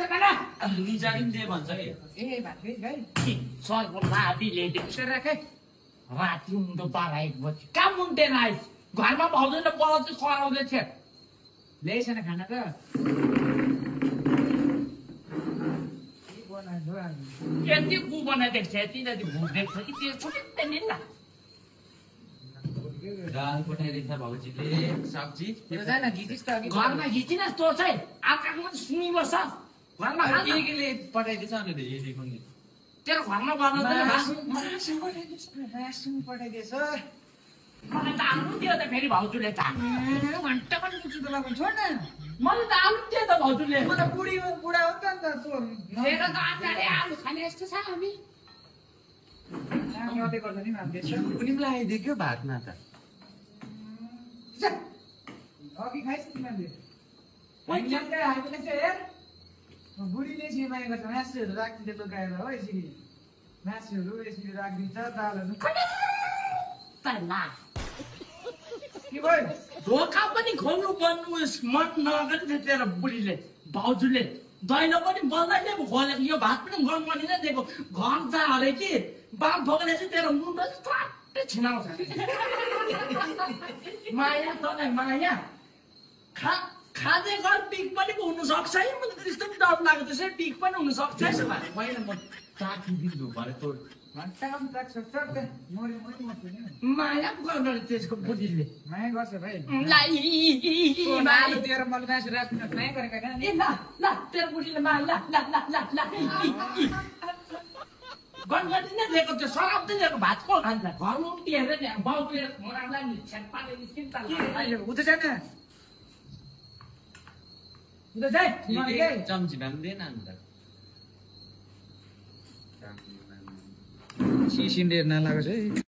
they भन्छ कि ए भाइ भाइ सरको लाबीले यसो राखे राति उन्दो 12-1 बजी कहाँ मुन्टेन आइस घरमा भाउजूले पलाउँछ कराउँदै थियो ल्याइसन खाना त के बनायो यति कु बनाइदिएको छ यति जति भुट देख्छ कि त्यो छुट्टै नि न दाल पठाइदिन्छ भाउजूले सब्जी त्यो जान घिचिस् त अघि घरमा घिचिनस् तँ चाहिँ आकाशमा सुनिबस्छ घरमा केले पठाइदिन्छ अनि हेरि पनि तेरो घरमा बनाउँदैन रासन पठाइदिएछ मलाई त आलु दियो त फेरि भाउजूले त घन्टा पनि मुछु त लगाउनु छोड न मलाई त आलु दियो त भाउजूले म त बुढा हो त मेरो त आचार्य आलु खाने यस्तो छ हामी मात्रै गर्छ नि मान्छे पनि लगाइदियो भातमा त अघि खाइस् तिमीले पहिला आइपुग्छ हेर बुढीले सिमाइ गर्छ मासुहरू राखिदिन्छ लुकाएर हो यसरी मासुहरू यसरी राखिदिन्छ दालहरू के भयो ढोका पनि खोल्नु पर्नु मन नगरी थियो तेरो बुढीले भाउजूले दैलो पनि बल्दैले खोलेको यो भात पनि गरम पनि नै दिएको घर जा अरे कि बाप भोगले चाहिँ तेरो मुन्टो चाहिँ छिनाउँछ माया तँलाई माया खाँदै गर पिक पनि हुनु सक्छ है मलाई त्यस्तो पनि डर लाग्यो त्यसै पिक पनि हुनु सक्छ है मैले म चाखिदिन्छु भने त घन्टा पनि सक्छ मरि मर्छु नि माया गर्नु त्यसको बुढीले माया गर्छ भाइ माया दिएर मलाई मासु राख्नु माया गरेको ए ल ल तेरो बुढीले मा ल ल ल ल ल गणगटी नै दिएको त्यो सराप चाहिँ दिएको भात को खान्छ घरमा उठी हेरेर नि बाउले मोरालाई नि छेप्पाले नि चिन्ता उता जाने उता जाए चम्ची भए पनि दिएन अन्त सिसिन्डेर नलागोस् है